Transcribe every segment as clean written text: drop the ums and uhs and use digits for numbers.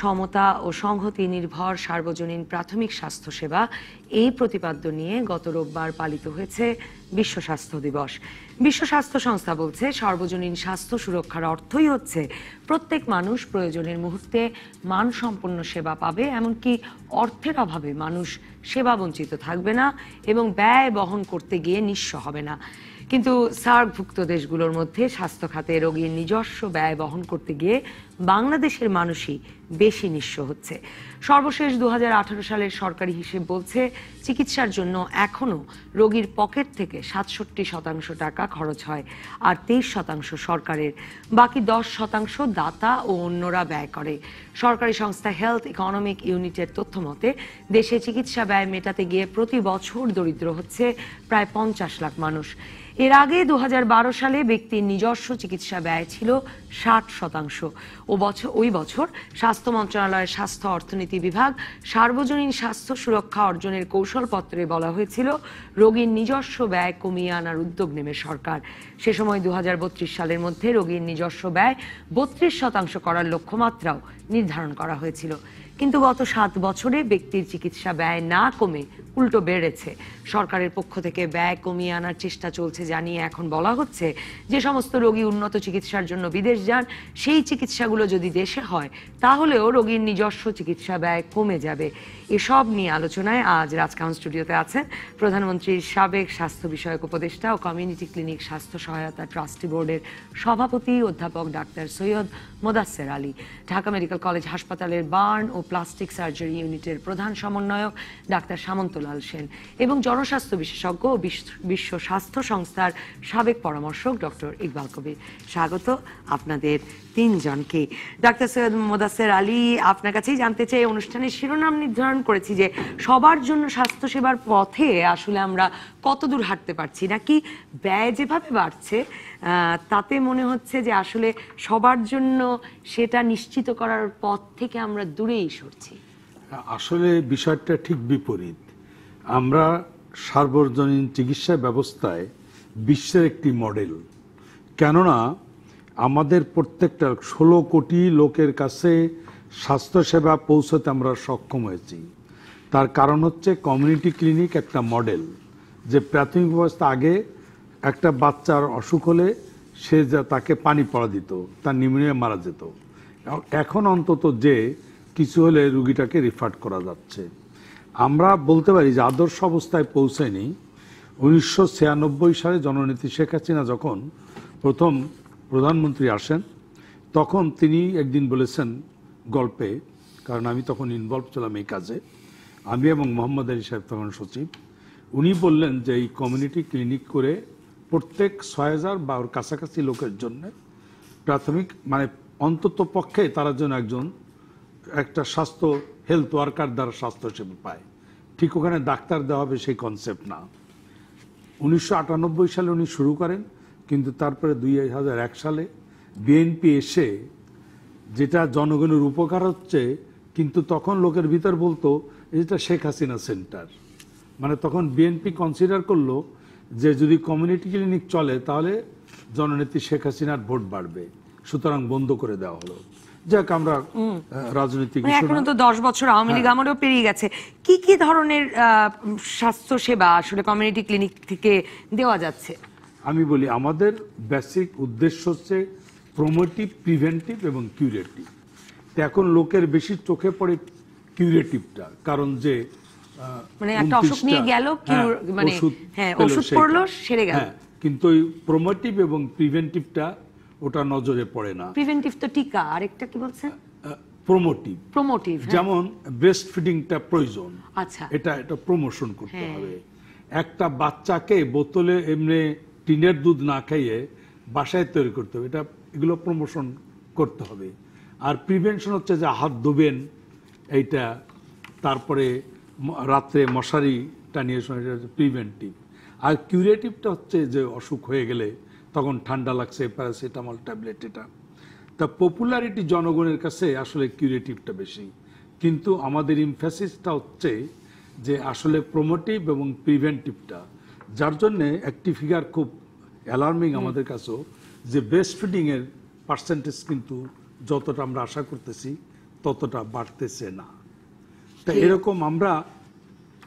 সমতা ও সংহতি নির্ভর সার্বজনীন প্রাথমিক স্বাস্থ্যসেবা এই প্রতিপাদ্য নিয়ে গত রোববার পালিত হয়েছে বিশ্ব স্বাস্থ্য দিবস। বিশ্ব স্বাস্থ্য সংস্থা বলছে, সার্বজনীন স্বাস্থ্য সুরক্ষার অর্থই হচ্ছে প্রত্যেক মানুষ প্রয়োজনের মুহূর্তে মানসম্পন্ন সেবা পাবে, এমনকি অর্থের অভাবে মানুষ সেবা বঞ্চিত থাকবে না এবং ব্যয় বহন করতে গিয়ে নিঃস্ব হবে না। কিন্তু সার্কভুক্ত দেশগুলোর মধ্যে স্বাস্থ্য খাতে রোগীর নিজস্ব ব্যয় বহন করতে গিয়ে বাংলাদেশের মানুষই বেশি নিঃস্ব হচ্ছে। সর্বশেষ 2018 সালের সরকারি হিসেব বলছে, চিকিৎসার জন্য এখনো রোগীর পকেট থেকে 67% টাকা খরচ হয়, আর 23% সরকারের, বাকি 10% দাতা ও অন্যরা ব্যয় করে। সরকারি সংস্থা হেলথ ইকোনমিক ইউনিটের তথ্য মতে, দেশে চিকিৎসা ব্যয় মেটাতে গিয়ে প্রতি বছর দরিদ্র হচ্ছে প্রায় 50 লাখ মানুষ। এর আগে 2012 সালে ব্যক্তির নিজস্ব চিকিৎসা ব্যয় ছিল 60%। ওই বছর স্বাস্থ্য মন্ত্রণালয়ের স্বাস্থ্য অর্থনীতি বিভাগ সার্বজনীন স্বাস্থ্য সুরক্ষা অর্জনের কৌশলপত্রে বলা হয়েছিল, রোগীর নিজস্ব ব্যয় কমিয়ে আনার উদ্যোগ নেবে সরকার। সে সময় 2032 সালের মধ্যে রোগীর নিজস্ব ব্যয় 32% করার লক্ষ্যমাত্রাও নির্ধারণ করা হয়েছিল। কিন্তু গত 7 বছরে ব্যক্তির চিকিৎসা ব্যয় না কমে উল্টো বেড়েছে। সরকারের পক্ষ থেকে ব্যয় কমিয়ে আনার চেষ্টা চলছে জানিয়ে এখন বলা হচ্ছে, যে সমস্ত রোগী উন্নত চিকিৎসার জন্য বিদেশ যান, সেই চিকিৎসাগুলো যদি দেশে হয় তাহলেও রোগীর নিজস্ব চিকিৎসা ব্যয় কমে যাবে। এসব নিয়ে আলোচনায় আজ রাজকাহন স্টুডিওতে আছেন প্রধানমন্ত্রীর সাবেক স্বাস্থ্য বিষয়ক উপদেষ্টা ও কমিউনিটি ক্লিনিক স্বাস্থ্য সহায়তা ট্রাস্টি বোর্ডের সভাপতি অধ্যাপক ডাক্তার সৈয়দ মোদাচ্ছের আলী, ঢাকা মেডিকেল কলেজ হাসপাতালের বার্ন ও প্লাস্টিক সার্জারি ইউনিটের প্রধান সমন্বয়ক ডাক্তার সামন্তলাল সেন এবং জনস্বাস্থ্য বিশেষজ্ঞ ও বিশ্ব স্বাস্থ্য সংস্থার সাবেক পরামর্শক ডক্টর ইকবাল কবির। স্বাগত আপনাদের তিনজনকে। ডাক্তার সৈয়দ মোদাচ্ছের আলী, আপনার কাছেই জানতে চাই, অনুষ্ঠানের শিরোনাম নির্ধারণ করেছি যে সবার জন্য স্বাস্থ্যসেবার পথে আসলে আমরা কতদূর হাঁটতে পারছি, নাকি ব্যয় যেভাবে বাড়ছে তাতে মনে হচ্ছে যে আসলে সবার জন্য সেটা নিশ্চিত করার পথ থেকে আমরা দূরেই সরছি? আসলে বিষয়টা ঠিক বিপরীত। আমরা সার্বজনীন চিকিৎসা ব্যবস্থায় বিশ্বের একটি মডেল, কেননা আমাদের প্রত্যেকটা 16 কোটি লোকের কাছে স্বাস্থ্যসেবা পৌঁছতে আমরা সক্ষম হয়েছি। তার কারণ হচ্ছে কমিউনিটি ক্লিনিক একটা মডেল, যে প্রাথমিক অবস্থা আগে একটা বাচ্চার অসুখ হলে সে তাকে পানি পড়া দিত, তার নিউমোনিয়া মারা যেত। এখন অন্তত যে কিছু হলে রুগীটাকে রিফার করা যাচ্ছে। আমরা বলতে পারি যে আদর্শ অবস্থায় পৌঁছায়নি। 1996 সালে জননেত্রী শেখ হাসিনা যখন প্রথম প্রধানমন্ত্রী আসেন, তখন তিনি একদিন বলেছেন গল্পে, কারণ আমি তখন ইনভলভ ছিলাম এই কাজে, আমি এবং মোহাম্মদ আলী সাহেব তখন সচিব, উনি বললেন যে এই কমিউনিটি ক্লিনিক করে প্রত্যেক 6000 বা ওর কাছাকাছি লোকের জন্য প্রাথমিক, মানে অন্তত পক্ষে তারা যেন একটা স্বাস্থ্য হেলথ ওয়ার্কার দ্বারা স্বাস্থ্যসেবা পায়। ঠিক ওখানে ডাক্তার দেওয়া হবে সেই কনসেপ্ট না। 1998 সালে উনি শুরু করেন, কিন্তু তারপরে 2001 সালে বিএনপি এসে যেটা জনগণের উপকার হচ্ছে, কিন্তু তখন লোকের ভিতর বলতো এটা শেখ হাসিনা সেন্টার। মানে তখন বিএনপি কনসিডার করলো যে যদি কমিউনিটি ক্লিনিক চলে তাহলে জননেত্রী শেখ হাসিনার ভোট বাড়বে, সুতরাং বন্ধ করে দেওয়া হলো। যাক, আমরা রাজনৈতিক এখনো তো 10 বছর আওয়ামী লীগ আমলেও পেরিয়ে গেছে। কি কি ধরনের স্বাস্থ্য সেবা আসলে কমিউনিটি ক্লিনিক থেকে দেওয়া যাচ্ছে? আমি বলি, আমাদের বেসিক উদ্দেশ্য হচ্ছে প্রমোটিভ, প্রিভেন্টিভ এবং কিউরেটিভ। এখন লোকের বেশি চোখে পড়ে কিউরেটিভটা, কারণ যে মানে একটা অসুখ নিয়ে গেল, মানে ওষুধ পড়লো, সেরে গেল, কিন্তু ওই প্রমোটিভ এবং প্রিভেন্টিভটা ওটা নজরে পড়ে না। প্রিভেন্টিভ তো টিকা, আরেকটা কি বলছেন? প্রমোটিভ, যেমন ব্রেস্ট ফিডিংটা প্রয়োজন, আচ্ছা, এটা প্রমোশন করতে হবে। একটা বাচ্চাকে বোতলে এমনি টিনের দুধ না খাইয়ে বাসায় তৈরি করতে হবে, এগুলো প্রমোশন করতে হবে। আর প্রিভেনশন হচ্ছে যে হাত ধোবেন, এইটা, তারপরে রাত্রে মশারি টানিয়ে প্রিভেন্টিভ। আর কিউরেটিভটা হচ্ছে যে অসুখ হয়ে গেলে তখন ঠান্ডা লাগছে, প্যারাসিটামল ট্যাবলেট, এটা। তা পপুলারিটি জনগণের কাছে আসলে কিউরেটিভটা বেশি, কিন্তু আমাদের ইমফ্যাসিসটা হচ্ছে যে আসলে প্রমোটিভ এবং প্রিভেন্টিভটা। যার জন্যে একটি ফিগার খুব অ্যালার্মিং আমাদের কাছেও, যে ব্রেস্ট ফিডিংয়ের পার্সেন্টেজ কিন্তু যতটা আমরা আশা করতেছি ততটা বাড়তেছে না। তা এরকম আমরা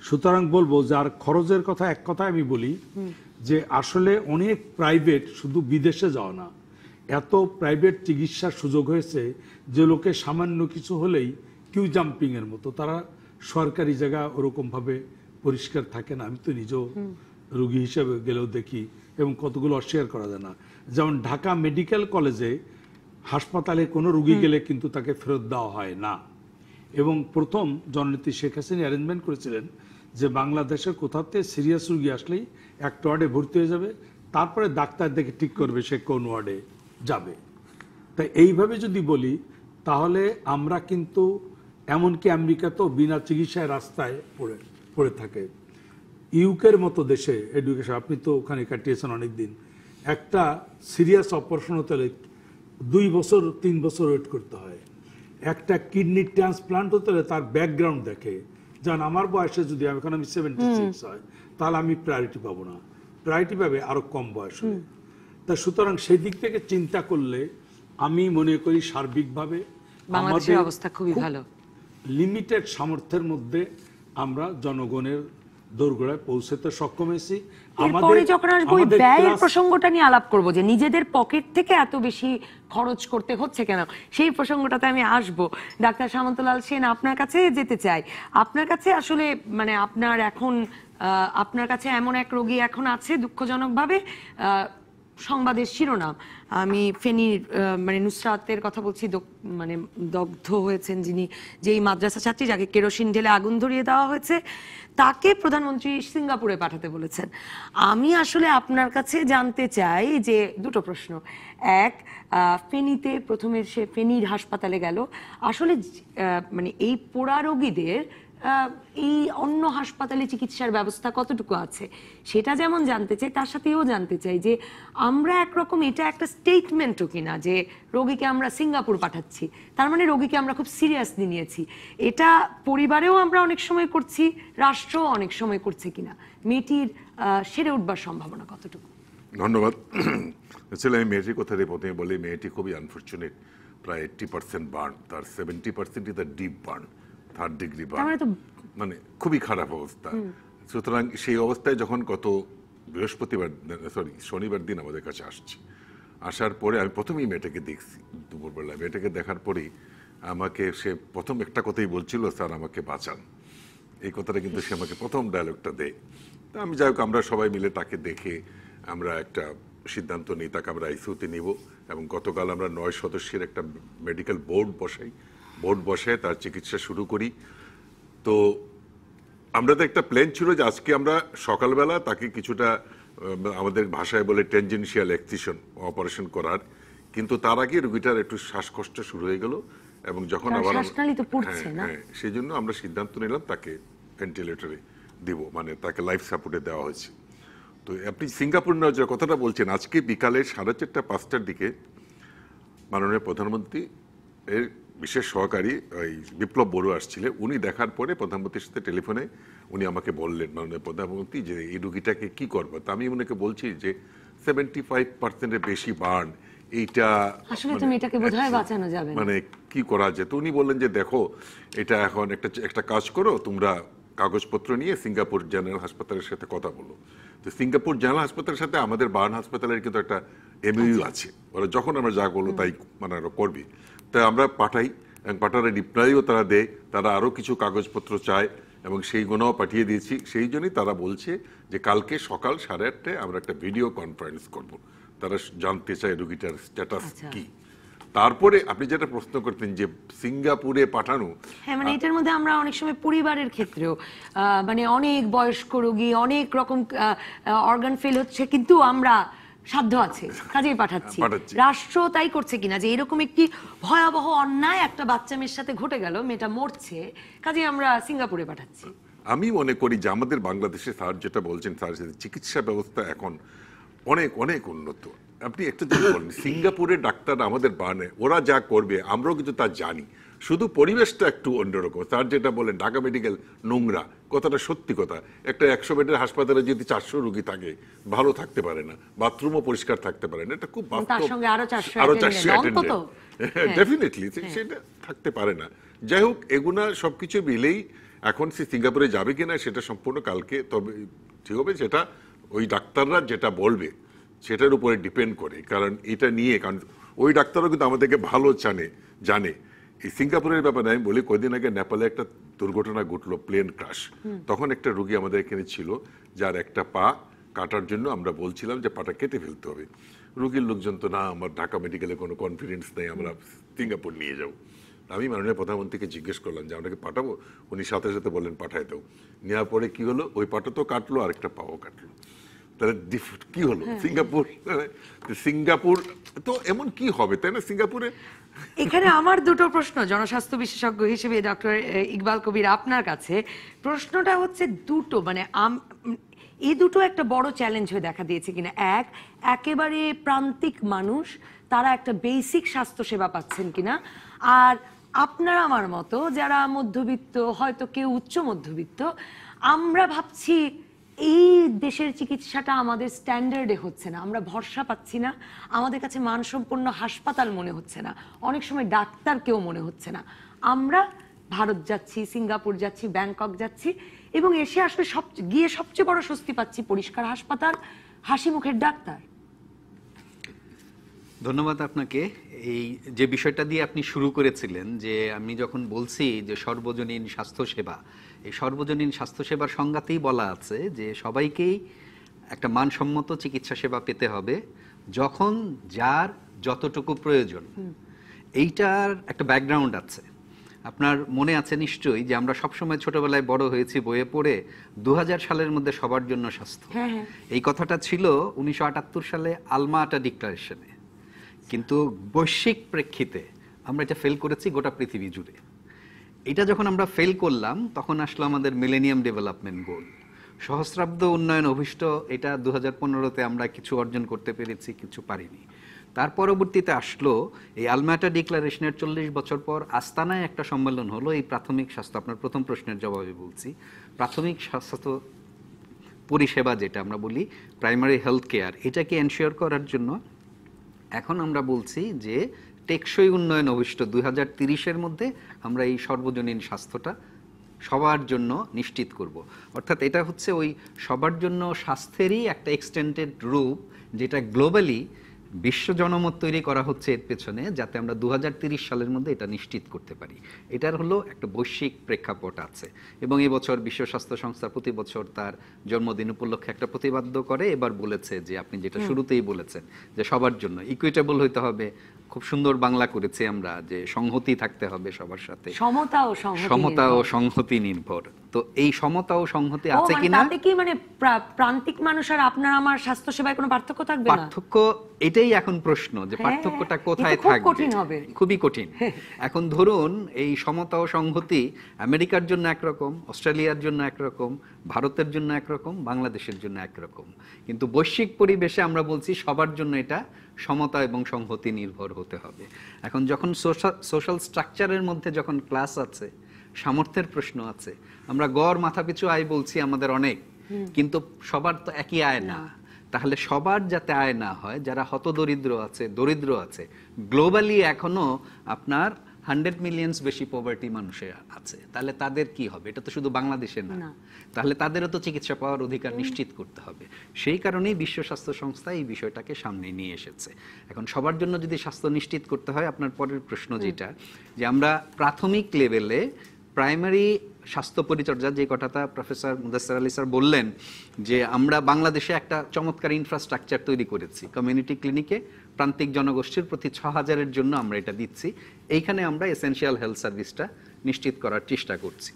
সুতরাং বলবো যে আর খরচের কথা এক কথায় আমি বলি যে আসলে অনেক প্রাইভেট, শুধু বিদেশে যাওয়া না, এত প্রাইভেট চিকিৎসার সুযোগ হয়েছে যে লোকে সামান্য কিছু হলেই কিউ জাম্পিং এর মতো, তারা সরকারি জায়গা ওরকম ভাবে পরিষ্কার থাকে না। আমি তো নিজেও রোগী হিসেবে গেলেও দেখি, এবং কতগুলো অস্বীকার করা যায় না। যেমন ঢাকা মেডিকেল কলেজে হাসপাতালে কোনো রোগী গেলে কিন্তু তাকে ফেরত দেওয়া হয় না। এবং প্রথম জননেত্রী শেখ হাসিনা অ্যারেঞ্জমেন্ট করেছিলেন যে বাংলাদেশের কোথাতে সিরিয়াস রোগী আসলেই একটা ওয়ার্ডে ভর্তি হয়ে যাবে, তারপরে ডাক্তার দেখে ঠিক করবে সে কোন ওয়ার্ডে যাবে। তাই এইভাবে যদি বলি তাহলে আমরা কিন্তু, এমনকি আমেরিকা তো বিনা চিকিৎসায় রাস্তায় পড়ে থাকে। ইউকের মতো দেশে এডুকেশন, আপনি তো ওখানে কাটিয়েছেন অনেকদিন, একটা সিরিয়াস অপারেশন হতে হলে 2 বছর 3 বছর ওয়েট করতে হয়। একটা কিডনি ট্রান্সপ্লান্ট হতে হলে তার ব্যাকগ্রাউন্ড দেখে, যেমন আমার বয়সে যদি এখন আমি 76 হয়, তাহলে আমি প্রায়োরিটি পাবো না, প্রায়োরিটি পাবে আরো কম বয়স হলে। তা সুতরাং সেই দিক থেকে চিন্তা করলে আমি মনে করি সার্বিকভাবে বাংলাদেশের অবস্থা খুবই ভালো। লিমিটেড সামর্থ্যের মধ্যে আমরা জনগণের দোরগোড়ায় পৌঁছতে সক্ষম হয়েছি। এরপরে যখন আসবো ওই ব্যয়ের প্রসঙ্গটা নিয়ে আলাপ করব, যে নিজেদের পকেট থেকে এত বেশি খরচ করতে হচ্ছে কেন, সেই প্রসঙ্গটাতে আমি আসব। ডাক্তার সামন্তলাল সেন, আপনার কাছে যেতে চাই। আপনার কাছে আসলে মানে আপনার কাছে এমন এক রোগী এখন আছে দুঃখজনকভাবে, সংবাদের শিরোনাম, আমি ফেনীর মানে নুসরাতের কথা বলছি, মানে দগ্ধ হয়েছেন যিনি, যেই মাদ্রাসা ছাত্রী যাকে কেরোসিন ঢেলে আগুন ধরিয়ে দেওয়া হয়েছে, তাকে প্রধানমন্ত্রী সিঙ্গাপুরে পাঠাতে বলেছেন। আমি আসলে আপনার কাছে জানতে চাই যে দুটো প্রশ্ন। এক, ফেনীতে প্রথমে সে ফেনীর হাসপাতালে গেল, আসলে মানে এই পোড়া রোগীদের এই অন্য হাসপাতালে চিকিৎসার ব্যবস্থা কতটুকু আছে সেটা যেমন জানতে চাই, তার সাথেও জানতে চাই যে আমরা একরকম এটা একটা স্টেটমেন্টও কিনা যে রোগীকে আমরা সিঙ্গাপুর পাঠাচ্ছি, তার মানে রোগীকে আমরা খুব সিরিয়াসলি নিয়েছি। এটা পরিবারেও আমরা অনেক সময় করছি, রাষ্ট্র অনেক সময় করছে কিনা, মেয়েটির সেরে উঠবার সম্ভাবনা কতটুকু? ধন্যবাদ। আসলে আমি মেয়েটির কথা প্রথমে বলি, মেয়েটি খুবই আনফর্চুনেট। প্রায় 80% বার্ন, তার 70% is the deep burn, 3rd degree burn, মানে খুবই খারাপ অবস্থা। সুতরাং সেই অবস্থায় যখন গত শনিবার দিন আমাদের কাছে আসার পরে আমি প্রথমেই মেয়েটাকে দেখছি দুপুরবেলা। মেয়েটাকে দেখার পরেই আমাকে সে প্রথম একটা কথাই বলছিল, স্যার আমাকে বাঁচান। এই কথাটা কিন্তু সে আমাকে প্রথম ডায়লগটা দেয়। তা আমি যাই হোক, আমরা সবাই মিলে তাকে দেখে আমরা একটা সিদ্ধান্ত নিই, তাকে আমরা আইসিইউতে নিব। এবং গতকাল আমরা 9 সদস্যের একটা মেডিকেল বোর্ড বসায় তার চিকিৎসা শুরু করি। তো আমরা তো একটা প্ল্যান ছিল যে আজকে আমরা সকালবেলা তাকে কিছুটা আমাদের ভাষায় বলে টেনজেনশিয়াল এক্সিশন অপারেশন করার, কিন্তু তার আগে রোগীটার একটু শ্বাসকষ্ট শুরু হয়ে গেল, এবং যখন আবার সেই জন্য আমরা সিদ্ধান্ত নিলাম তাকে ভেন্টিলেটরে দিব, মানে তাকে লাইফ সাপোর্টে দেওয়া হয়েছে। তো আপনি সিঙ্গাপুর নেওয়ার যে কথাটা বলছেন, আজকে বিকালে 4:30-5টার দিকে মাননীয় প্রধানমন্ত্রী এর বিশেষ সহকারী ওই বিপ্লব বড়ুয়া আসছিলেন। উনি দেখার পরে প্রধানমন্ত্রীর সাথে টেলিফোনে উনি আমাকে বললেন, মাননীয় প্রধানমন্ত্রী, যে এই রুগীটাকে কি করবো। তা আমি ওনাকে বলছি যে 75%-এর বেশি বার্ন, এইটা মানে কি করা যেত। উনি বললেন যে দেখো, এটা এখন একটা কাজ করো, তোমরা কাগজপত্র নিয়ে সিঙ্গাপুর জেনারেল হাসপাতালের সাথে কথা বলো। তো সিঙ্গাপুর জেনারেল হাসপাতালের সাথে আমাদের বার্ন হাসপাতালের কিন্তু একটা এমইউ আছে, ওরা যখন আমরা যা বলবো তাই মানে করবি। তাই আমরা পাঠাই, এবং পাঠানোর রিপ্লাইও তারা দেয়, তারা আরও কিছু কাগজপত্র চায় এবং সেইগুলোও পাঠিয়ে দিয়েছি। সেই জন্যই তারা বলছে যে কালকে সকাল 8:30টায় আমরা একটা ভিডিও কনফারেন্স করব, তারা জানতে চায় রোগীটার স্ট্যাটাস কি। তারপরে আপনি যেটা প্রশ্ন করতেন যে সিঙ্গাপুরে পাঠানো, হ্যাঁ, মানে এটার মধ্যে আমরা অনেক সময় পরিবারের ক্ষেত্রেও মানে অনেক বয়স্ক রোগী, অনেক রকম অর্গান ফেল হচ্ছে, কিন্তু আমরা সাধ্য আছে কাজেই পাঠাচ্ছি। রাষ্ট্র তাই করছে কিনা, যে এরকম একটি ভয়াবহ অন্যায় একটা বাচ্চা মেয়ের সাথে ঘটে গেল, মেয়েটা মরছে, কাজেই আমরা সিঙ্গাপুরে পাঠাচ্ছি। আমি মনে করি যে আমাদের বাংলাদেশে স্যার যেটা বলছেন, স্যার চিকিৎসা ব্যবস্থা এখন অনেক অনেক উন্নত। আপনি একটা জিনিস বলেন, সিঙ্গাপুরের ডাক্তার আমাদের বানে, ওরা যা করবে আমরাও কিন্তু তা জানি, শুধু পরিবেশটা একটু অন্যরকম। স্যার যেটা বলেন ঢাকা মেডিকেল নোংরা, কথাটা সত্যি কথা। একটা 100 বেডের হাসপাতালে যদি 400 রোগী থাকে, ভালো থাকতে পারে না, বাথরুমও পরিষ্কার থাকতে পারে না, এটা খুব তার সঙ্গে আরো 400 ডেফিনেটলি সেটা থাকতে পারে না। যাই হোক, এগুলা সবকিছু মিলেই এখন সে সিঙ্গাপুরে যাবে কিনা সেটা সম্পূর্ণ কালকে তবে ঠিক হবে, সেটা ওই ডাক্তাররা যেটা বলবে সেটার উপরে ডিপেন্ড করে। কারণ এটা নিয়ে, কারণ ওই ডাক্তারও কিন্তু আমাদেরকে ভালো জানে। এই সিঙ্গাপুরের ব্যাপারে আমি বলি, কয়েকদিন আগে নেপালে একটা দুর্ঘটনা ঘটলো, প্লেন ক্রাশ। তখন একটা রুগী আমাদের এখানে ছিল যার একটা পা কাটার জন্য আমরা বলছিলাম যে পাটা কেটে ফেলতে হবে। রুগীর লোকজন তো, না আমার ঢাকা মেডিকেলে কোনো কনফিডেন্স নেই, আমরা সিঙ্গাপুর নিয়ে যাও। আমি মাননীয় প্রধানমন্ত্রীকে জিজ্ঞেস করলাম যে আমরা কি পাঠাবো? উনি সাথে সাথে বললেন পাঠায় দাও। নেওয়ার পরে কি হলো, ওই পাটা তো কাটলো, আরেকটা পাও কাটলো। তাহলে কি হলো? সিঙ্গাপুর তো এমন কি হবে, তাই না? সিঙ্গাপুরে এখানে আমার দুটো প্রশ্ন জনস্বাস্থ্য বিশেষজ্ঞ হিসেবে ডক্টর ইকবাল কবির আপনার কাছে। প্রশ্নটা হচ্ছে দুটো, মানে এই দুটো একটা বড় চ্যালেঞ্জ হয়ে দেখা দিয়েছে কিনা। একেবারে প্রান্তিক মানুষ তারা একটা বেসিক স্বাস্থ্য সেবা পাচ্ছেন কিনা, আর আপনার আমার মতো যারা মধ্যবিত্ত, হয়তো কেউ উচ্চ মধ্যবিত্ত, আমরা ভাবছি এই দেশের চিকিৎসাটা আমাদের স্ট্যান্ডার্ডে হচ্ছে না, আমরা ভরসা পাচ্ছি না, আমাদের কাছে মানসম্পন্ন হাসপাতাল মনে হচ্ছে না, অনেক সময় ডাক্তার কেউ মনে হচ্ছে না। আমরা ভারত যাচ্ছি, সিঙ্গাপুর যাচ্ছি, ব্যাংকক যাচ্ছি, এবং এসে আসলে গিয়ে সবচেয়ে বড় স্বস্তি পাচ্ছি পরিষ্কার হাসপাতাল, হাসি মুখের ডাক্তার। ধন্যবাদ আপনাকে। এই যে বিষয়টা দিয়ে আপনি শুরু করেছিলেন, যে আমি যখন বলছি যে সর্বজনীন স্বাস্থ্যসেবা, এই সর্বজনীন স্বাস্থ্যসেবার সংজ্ঞাতেই বলা আছে যে সবাইকেই একটা মানসম্মত চিকিৎসা সেবা পেতে হবে যখন যার যতটুকু প্রয়োজন। এইটার একটা ব্যাকগ্রাউন্ড আছে। আপনার মনে আছে নিশ্চয়ই যে আমরা সবসময় ছোটবেলায় বড় হয়েছি বইয়ে পড়ে 2000 সালের মধ্যে সবার জন্য স্বাস্থ্য, এই কথাটা ছিল 1978 সালে আলমা আটা ডিক্লারেশনে। কিন্তু বৈশ্বিক প্রেক্ষিতে আমরা এটা ফেল করেছি গোটা পৃথিবী জুড়ে। এটা যখন আমরা ফেল করলাম তখন আসলো আমাদের মিলেনিয়াম ডেভেলপমেন্ট গোল, সহস্রাব্দ উন্নয়ন অভিষ্ট। এটা 2015-তে আমরা কিছু অর্জন করতে পেরেছি, কিছু পারিনি। তার পরবর্তীতে আসলো এই আলমাটা ডিক্লারেশনের 40 বছর পর আস্তানায় একটা সম্মেলন হলো এই প্রাথমিক স্বাস্থ্য। আপনার প্রথম প্রশ্নের জবাবে বলছি, প্রাথমিক স্বাস্থ্য পরিষেবা যেটা আমরা বলি প্রাইমারি হেলথ কেয়ার, এটাকে এনশিওর করার জন্য এখন আমরা বলছি যে টেকসই উন্নয়ন অভিষ্ট 2030-এর মধ্যে আমরা এই সর্বজনীন স্বাস্থ্যটা সবার জন্য নিশ্চিত করব। অর্থাৎ এটা হচ্ছে ওই সবার জন্য স্বাস্থ্যেরই একটা এক্সটেন্ডেড রূপ, যেটা গ্লোবালি বিশ্ব জনমত তৈরি করা হচ্ছে এর পেছনে, যাতে আমরা 2030 সালের মধ্যে এটা নিশ্চিত করতে পারি। এটার হলো একটা বৈশ্বিক প্রেক্ষাপট আছে। এবং এবছর বিশ্ব স্বাস্থ্য সংস্থা প্রতি বছর তার জন্মদিন উপলক্ষে একটা প্রতিপাদ্য করে, এবার বলেছে যে আপনি যেটা শুরুতেই বলেছেন যে সবার জন্য ইকুইটেবল হইতে হবে। খুব সুন্দর বাংলা করেছি আমরা, যে সংহতি থাকতে হবে সবার সাথে, সমতা ও সংহতি নির্ভর। তো এই সমতা ও সংহতি আছে কিনা, তাতে কি মানে প্রান্তিক মানুষ আর আপনার আমার স্বাস্থ্য সেবায় কোনো পার্থক্য থাকবে না? পার্থক্য এটাই এখন প্রশ্ন, যে পার্থক্যটা কোথায় থাকবে। খুবই কঠিন। এখন ধরুন এই সমতা ও সংহতি আমেরিকার জন্য একরকম, অস্ট্রেলিয়ার জন্য একরকম, ভারতের জন্য একরকম, বাংলাদেশের জন্য একরকম, কিন্তু বৈশ্বিক পরিবেশে আমরা বলছি সবার জন্য এটা সমতা এবং সংহতি নির্ভর হতে হবে। এখন যখন সোশ্যাল স্ট্রাকচারের মধ্যে যখন ক্লাস আছে, সামর্থ্যের প্রশ্ন আছে, আমরা গড় মাথাপিছু আয় বলছি আমাদের অনেক, কিন্তু সবার তো একই আয় না। তাহলে সবার যাতে আয় না হয়, যারা হতদরিদ্র আছে, দরিদ্র আছে, গ্লোবালি এখনো আপনার 100 মিলিয়নস বেশি পভার্টি মানুষের আছে, তাহলে তাদের কি হবে? এটা তো শুধু বাংলাদেশে না, তাহলে তাদেরও তো চিকিৎসা পাওয়ার অধিকার নিশ্চিত করতে হবে। সেই কারণেই বিশ্ব স্বাস্থ্য সংস্থা এই বিষয়টাকে সামনে নিয়ে এসেছে। এখন সবার জন্য যদি স্বাস্থ্য নিশ্চিত করতে হয়, আপনার পরের প্রশ্ন যেটা, যে আমরা প্রাথমিক লেভেলে প্রাইমারি স্বাস্থ্য পরিচর্যা, যে কথাটা প্রফেসর মুদাসসির আলী স্যার বললেন, যে আমরা বাংলাদেশে একটা চমৎকার ইনফ্রাস্ট্রাকচার তৈরি করেছি। কমিউনিটি ক্লিনিকে প্রান্তিক জনগোষ্ঠীর প্রতি 6000-এর জন্য আমরা এটা দিচ্ছি। এইখানে আমরা এসেনশিয়াল হেলথ সার্ভিসটা নিশ্চিত করার চেষ্টা করছি।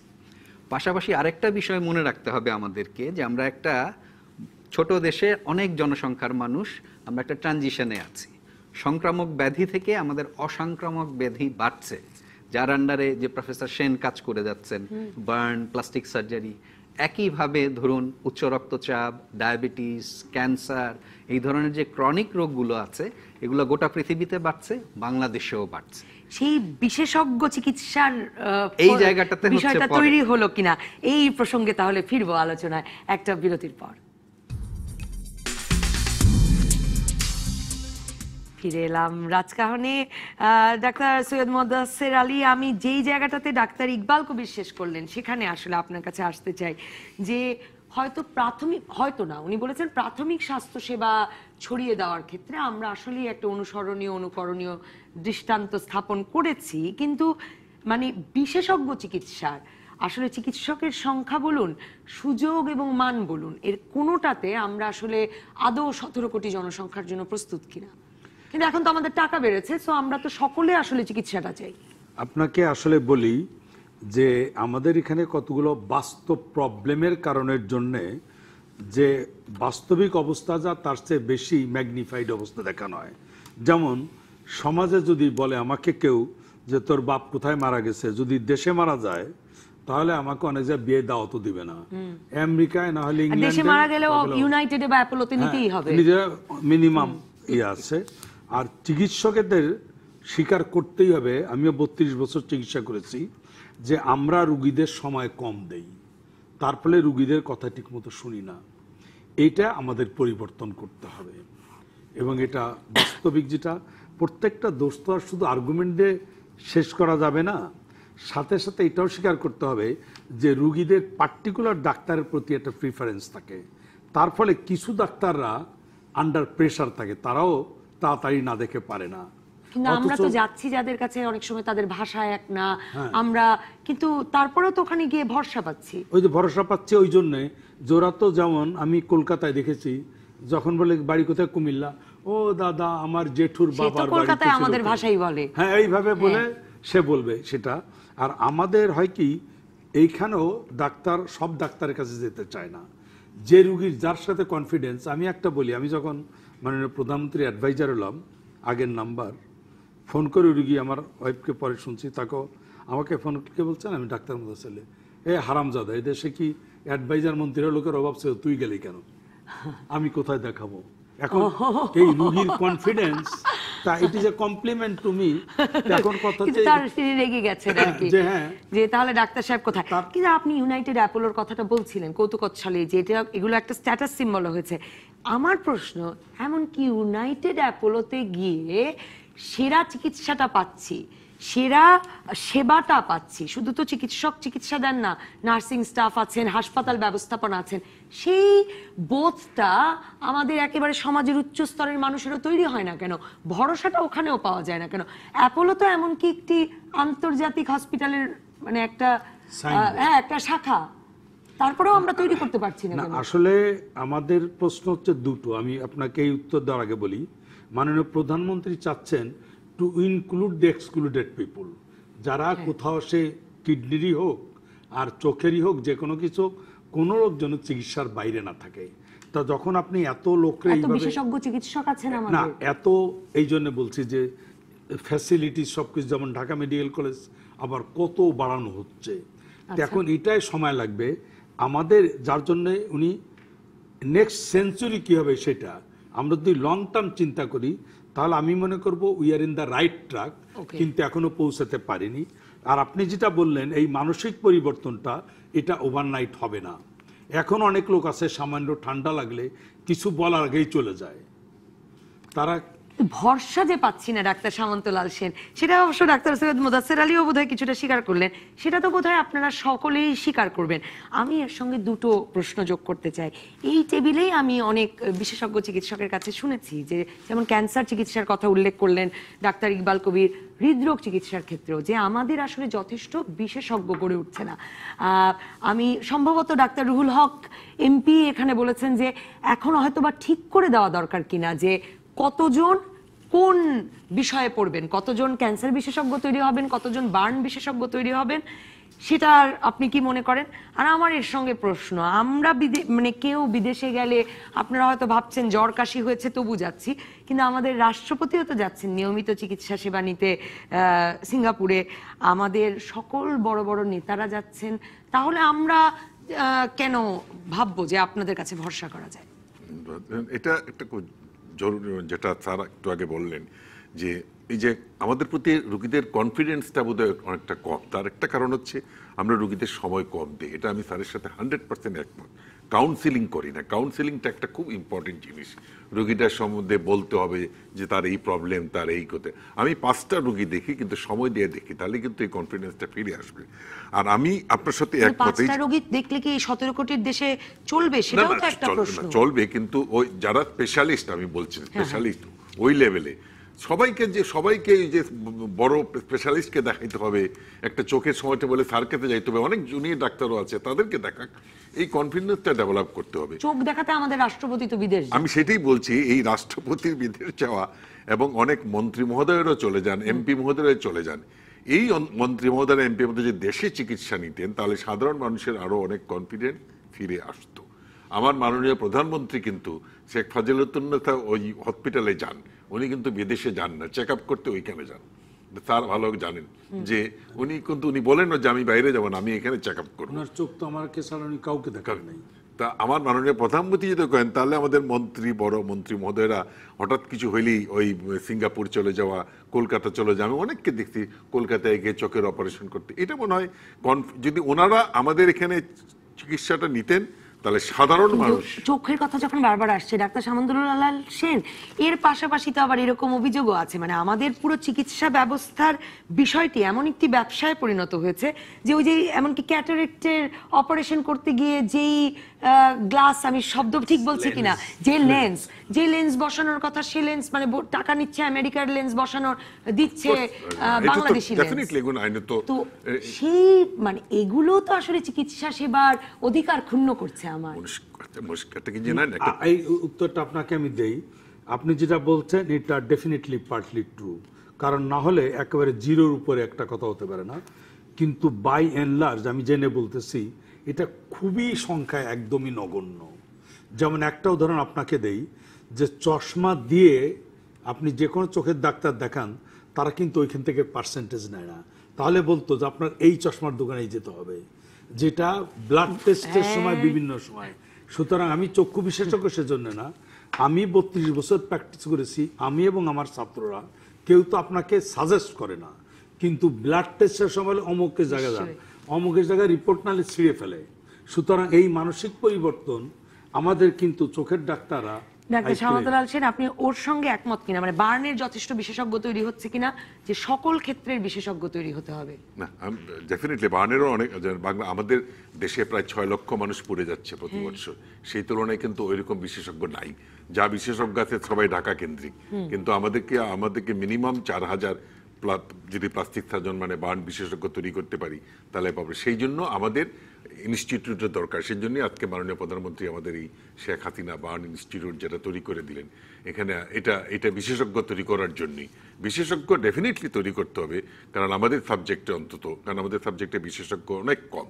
পাশাপাশি আরেকটা বিষয় মনে রাখতে হবে আমাদেরকে, যে আমরা একটা ছোট দেশে অনেক জনসংখ্যার মানুষ, আমরা একটা ট্রানজিশনে আছি। সংক্রামক ব্যাধি থেকে আমাদের অসংক্রামক ব্যাধি বাড়ছে, যার আন্ডারে যে প্রফেসর সেন কাজ করে যাচ্ছেন, বার্ন, প্লাস্টিক সার্জারি। একইভাবে ধরুন উচ্চ রক্তচাপ, ডায়াবেটিস, ক্যান্সার, এই ধরনের যে ক্রনিক রোগগুলো আছে, এগুলো গোটা পৃথিবীতে বাড়ছে, বাংলাদেশেও বাড়ছে। সেই বিশেষজ্ঞ চিকিৎসার এই জায়গাটাতে বিষয়টা তৈরি হলো কিনা, এই প্রসঙ্গে তাহলে ফিরবো আলোচনায় একটা বিরতির পর। ফিরে এলাম রাজকাহনে। ডাক্তার সৈয়দ মোদাচ্ছের আলী, আমি যেই জায়গাটাতে ডাক্তার ইকবাল কবির শেষ করলেন সেখানে আসলে আপনার কাছে আসতে চাই যে হয়তো হয়তো না, উনি বলেছেন প্রাথমিক স্বাস্থ্যসেবা ছড়িয়ে দেওয়ার ক্ষেত্রে আমরা আসলে একটা অনুসরণীয় অনুকরণীয় দৃষ্টান্ত স্থাপন করেছি, কিন্তু মানে বিশেষজ্ঞ চিকিৎসার আসলে চিকিৎসকের সংখ্যা বলুন, সুযোগ এবং মান বলুন, এর কোনোটাতে আমরা আসলে আদৌ 17 কোটি জনসংখ্যার জন্য প্রস্তুত কিনা। কিন্তু এখন তো আমাদের টাকা বেড়েছে, সো আমরা তো সকলে আসলে চিকিৎসাটা চাই। আপনাকে আসলে বলি যে আমাদের এখানে কতগুলো বাস্তব প্রবলেমের কারণের জন্যে যে বাস্তবিক অবস্থা যা তার চেয়ে বেশি ম্যাগনিফাইড অবস্থা দেখানো হয়। যেমন সমাজে যদি বলে আমাকে কেউ যে তোর বাপ কোথায় মারা গেছে, যদি দেশে মারা যায় তাহলে আমাকে অনেক জায়গায় বিয়ে দাওয়াতও দিবে না, আমেরিকায় না হলে আর দেশে মারা গেলেও ইউনাইটেডে বা অ্যাপোলোতে নিতেই হবে, মিনিমাম ইয়ে আছে। আর চিকিৎসকেদের স্বীকার করতেই হবে, আমিও 32 বছর চিকিৎসা করেছি, যে আমরা রুগীদের সময় কম দেই, তার ফলে রুগীদের কথা ঠিকমতো শুনি না। এইটা আমাদের পরিবর্তন করতে হবে এবং এটা বাস্তবিক যেটা প্রত্যেকটা দোষ তো আর শুধু আর্গুমেন্ট দিয়ে শেষ করা যাবে না, সাথে সাথে এটাও স্বীকার করতে হবে যে রুগীদের পার্টিকুলার ডাক্তারের প্রতি একটা প্রিফারেন্স থাকে, তার ফলে কিছু ডাক্তাররা আন্ডার প্রেশার থাকে, তারাও তাড়াতাড়ি না দেখে পারে না। কিন্তু আমরা তো যাচ্ছি যাদের কাছে অনেক সময় তাদের ভাষা এক না, আমরা কিন্তু তারপরেও তো ওখানে গিয়ে ভরসা পাচ্ছি। ওই যে ভরসা পাচ্ছে ওই জন্যে জোরা তো, যেমন আমি কলকাতায় দেখেছি যখন বলে বাড়ি কোথায়, কুমিল্লা, ও দাদা আমার জেঠুর বাবার বাড়ি কলকাতায় আমাদের ভাষাই বলে, হ্যাঁ এইভাবে বলে সে বলবে সেটা। আর আমাদের হয় কি এইখানেও ডাক্তার সব ডাক্তারের কাছে যেতে চায় না, যে রুগীর যার সাথে কনফিডেন্স। আমি একটা বলি, আমি যখন মাননীয় প্রধানমন্ত্রী অ্যাডভাইজার হলাম, আগের নাম্বার ফোন করে রুগী, আমার ওয়াইফকে পরে শুনছি, তাকেও আমাকে ফোন করে বলছেন আমি ডাক্তার মোদাচ্ছের, এ হারামজাদা, এই দেশে কি অ্যাডভাইজার মন্ত্রীর লোকের অভাব ছিল, তুই গেলি কেন, আমি কোথায় দেখাবো। এখন এই রুগীর কনফিডেন্স, তা it is a compliment to me. এখন কথা কিন্তু তার তিনি রেগে গেছেন আর কি, যে তাহলে ডাক্তার সাহেব কোথায়। কিন্তু আপনি ইউনাইটেড অ্যাপোলোর কথাটা বলছিলেন কৌতুকচ্ছলে, যে এটা এগুলো একটা স্ট্যাটাস সিম্বল হয়েছে। আমার প্রশ্ন, এমন কি ইউনাইটেড অ্যাপোলোতে গিয়ে সেরা চিকিৎসাটা পাচ্ছি, সেরা সেবাটা পাচ্ছি, শুধু তো চিকিৎসক চিকিৎসা দেন না, নার্সিং স্টাফ আছেন, হাসপাতাল ব্যবস্থাপনা আছেন, সেই বোধটা আমাদের একেবারে সমাজের উচ্চ স্তরের মানুষেরও তৈরি হয় না কেন? ভরসাটা ওখানেও পাওয়া যায় না কেন? অ্যাপোলো তো এমনকি একটি আন্তর্জাতিক হসপিটালের মানে একটা একটা শাখা, তারপরেও আমরা তৈরি করতে পারছি না। আসলে আমাদের প্রশ্ন হচ্ছে দুটো, আমি আপনাকে এই উত্তর দেওয়ার আগে বলি। মাননীয় প্রধানমন্ত্রী চাচ্ছেন টু ইনক্লুড দ্য এক্সক্লুডেড পিপুল, যারা কোথাও সে কিডনিরই হোক আর চোখেরই হোক, যে কোনো কিছু, কোনো লোক যেন চিকিৎসার বাইরে না থাকে। তা যখন আপনি এত লোকরে বিশেষজ্ঞ চিকিৎসক আছেন আমাদের, না এত, এই জন্য বলছি যে ফ্যাসিলিটি সবকিছু, যেমন ঢাকা মেডিকেল কলেজ আবার কত বাড়ানো হচ্ছে, এখন এটাই সময় লাগবে আমাদের, যার জন্য উনি নেক্সট সেঞ্চুরি কি হবে সেটা আমরা যদি লং টার্ম চিন্তা করি, তাহলে আমি মনে করব we are in the right track, কিন্তু এখনো পৌঁছাতে পারিনি। আর আপনি যেটা বললেন এই মানসিক পরিবর্তনটা, এটা ওভারনাইট হবে না। এখন অনেক লোক আছে সামান্য ঠান্ডা লাগলে কিছু বলার আগেই চলে যায়, তারা ভরসা যে পাচ্ছি না ডাক্তার সামন্তলাল সেন, সেটা অবশ্য ডাক্তার সৈয়দ মোদাচ্ছের আলীও বোধহয় কিছুটা স্বীকার করলেন, সেটা তো বোধহয় আপনারা সকলেই স্বীকার করবেন। আমি এর সঙ্গে দুটো প্রশ্ন যোগ করতে চাই। এই টেবিলেই আমি অনেক বিশেষজ্ঞ চিকিৎসকের কাছে শুনেছি যে, যেমন ক্যান্সার চিকিৎসার কথা উল্লেখ করলেন ডাক্তার ইকবাল কবির, হৃদরোগ চিকিৎসার ক্ষেত্রেও যে আমাদের আসলে যথেষ্ট বিশেষজ্ঞ গড়ে উঠছে না। আমি সম্ভবত ডাক্তার রুহুল হক এমপি এখানে বলেছেন যে এখন হয়তো বা ঠিক করে দেওয়া দরকার কিনা যে কতজন কোন বিষয়ে পড়বেন, কতজন ক্যান্সার বিশেষজ্ঞ তৈরি হবেন, কতজন বার্ন বিশেষজ্ঞ তৈরি হবেন, সেটা আপনি কি মনে করেন? আর আমার এর সঙ্গে প্রশ্ন, আমরা মানে কেউ বিদেশে গেলে আপনারা হয়তো ভাবছেন জ্বর কাশি হয়েছে তবু যাচ্ছি, কিন্তু আমাদের রাষ্ট্রপতিও তো যাচ্ছেন নিয়মিত চিকিৎসা সেবা নিতে সিঙ্গাপুরে, আমাদের সকল বড় বড় নেতারা যাচ্ছেন, তাহলে আমরা কেন ভাববো যে আপনাদের কাছে ভরসা করা যায়? এটা একটা জরুরি, যেটা স্যার একটু আগে বললেন যে এই যে আমাদের প্রতি রুগীদের কনফিডেন্সটা বোধহয় অনেকটা কম। তার একটা কারণ হচ্ছে আমরা রুগীদের সময় কম দিই। এটা আমি স্যারের সাথে 100% একমত। কাউন্সিলিং করি না। কাউন্সিলিংটা একটা খুব ইম্পর্টেন্ট জিনিস। রুগীটার সম্বন্ধে বলতে হবে যে তার এই প্রবলেম, তার এই কথা। আমি 5টা রুগী দেখি, কিন্তু সময় দিয়ে দেখি, তাহলে কিন্তু এই কনফিডেন্সটা ফিরে আসবে। আর আমি আপনার সাথে একমত। 5টা রোগী দেখলে কি এই 17 কোটির দেশে চলবে? সেটাও তো একটা প্রশ্ন। চলবে, কিন্তু ওই যারা স্পেশালিস্ট, আমি বলছি স্পেশালিস্ট ওই লেভেলে, সবাইকে যে বড় স্পেশালিস্টকে দেখাইতে হবে, একটা চোখের সময়টা বলে স্যারকে যাইতে হবে, অনেক জুনিয়র ডাক্তারও আছে, তাদেরকে দেখাক, এই কনফিডেন্সটা ডেভেলপ করতে হবে। চোখ দেখাতে আমাদের রাষ্ট্রপতি তো বিদেশ যায়। আমি সেটাই বলছি, এই রাষ্ট্রপতির বিদেশ যাওয়া এবং অনেক মন্ত্রী মহোদয়েরও চলে যান, এমপি মহোদয়রা চলে যান, এই মন্ত্রী মহোদয় এমপি মহোদয় যদি দেশে চিকিৎসা নিতেন, তাহলে সাধারণ মানুষের আরো অনেক কনফিডেন্স ফিরে আসতো। আমার মাননীয় প্রধানমন্ত্রী কিন্তু শেখ ফাজিলুদ্দিন ওই হসপিটালে যান, উনি কিন্তু বিদেশে যান না, চেক আপ করতে ওইখানে যান। স্যার ভালো জানেন যে উনি বলেন না যে আমি বাইরে যাবো না, আমি এখানে চেক আপ করবো। ওনার চোখ তো আমার ছাড়া উনি কাউকে দেখান নাই। তা আমার মাননীয় প্রধানমন্ত্রী যদি করেন, তাহলে আমাদের বড় মন্ত্রী মহোদয়রা হঠাৎ কিছু হইলেই ওই সিঙ্গাপুর চলে যাওয়া, কলকাতা চলে যাওয়া, আমি অনেককে দেখছি কলকাতায় গিয়ে চোখের অপারেশন করতে। এটা মনে হয় যদি ওনারা আমাদের এখানে চিকিৎসাটা নিতেন, তাহলে সাধারণ মানুষ। চোখের কথা যখন বারবার আসছে ডাক্তার সামন্তলাল সেন, এর পাশাপাশি তো আবার এরকম অভিযোগও আছে, মানে আমাদের পুরো চিকিৎসা ব্যবস্থার বিষয়টি এমন একটি ব্যবসায় পরিণত হয়েছে যে ওই যে এমনকি ক্যাটারেক্টের অপারেশন করতে গিয়ে যেই গ্লাস, আমি শব্দ ঠিক বলছি কিনা, যে লেন্স বসানোর কথা, সে লেন্স মানে টাকা নিচ্ছে আমেরিকার লেন্স বসানোর, দিচ্ছে বাংলাদেশি লেন্স। তো সেই মানে এগুলো তো আসলে চিকিৎসা সেবার অধিকার ক্ষুণ্ণ করছে। আমার এই উত্তরটা আপনাকে আমি দেই। আপনি যেটা বলছেন এটা ডেফিনেটলি পার্টলি ট্রু, কারণ না হলে একেবারে জিরোর উপরে একটা কথা হতে পারে না। কিন্তু বাই এন্ড লার্জ আমি জেনে বলতেছি এটা খুবই সংখ্যায় একদমই নগণ্য। যেমন একটা উদাহরণ আপনাকে দেই, যে চশমা দিয়ে আপনি যে কোনো চোখের ডাক্তার দেখান, তারা কিন্তু ওইখান থেকে পার্সেন্টেজ নেয় না। তাহলে বলতো যে আপনার এই চশমার দোকানেই যেতে হবে, যেটা ব্লাড টেস্টের সময় বিভিন্ন সময়। সুতরাং আমি চক্ষু বিশেষজ্ঞ সেজন্য না, আমি 32 বছর প্র্যাকটিস করেছি, আমি এবং আমার ছাত্ররা কেউ তো আপনাকে সাজেস্ট করে না, কিন্তু ব্লাড টেস্টের সময় অমুকের জায়গায় যান, অমুকের জায়গায় রিপোর্ট নালে ছিঁড়ে ফেলে। সুতরাং এই মানসিক পরিবর্তন আমাদের কিন্তু চোখের ডাক্তাররা। ডাক্তার সামন্তলাল সেন, আপনি ওর সঙ্গে একমত কিনা, মানে বার্নের যথেষ্ট বিশেষজ্ঞ তৈরি হচ্ছে কিনা, যে সকল ক্ষেত্রের বিশেষজ্ঞ তৈরি হতে হবে? না, ডেফিনেটলি বার্নেরও অনেক, আমাদের দেশে প্রায় 6 লক্ষ মানুষ পড়ে যাচ্ছে প্রতি বছর, সেই তুলনায় কিন্তু ওইরকম বিশেষজ্ঞ নাই। যা বিশেষজ্ঞ আছে সবাই ঢাকা কেন্দ্রিক, কিন্তু আমাদেরকে মিনিমাম 4000 যদি প্লাস্টিক সার্জন মানে বার্ন বিশেষজ্ঞ তৈরি করতে পারি তাহলে পাবো। সেই জন্য আমাদের ইনস্টিটিউটের দরকার। সেই জন্যই আজকে মাননীয় প্রধানমন্ত্রী আমাদের এই শেখ হাসিনা বার্ন ইনস্টিটিউট যেটা তৈরি করে দিলেন, এখানে এটা বিশেষজ্ঞ তৈরি করার জন্যই। বিশেষজ্ঞ ডেফিনেটলি তৈরি করতে হবে, কারণ আমাদের সাবজেক্টে কারণ আমাদের সাবজেক্টে বিশেষজ্ঞ অনেক কম,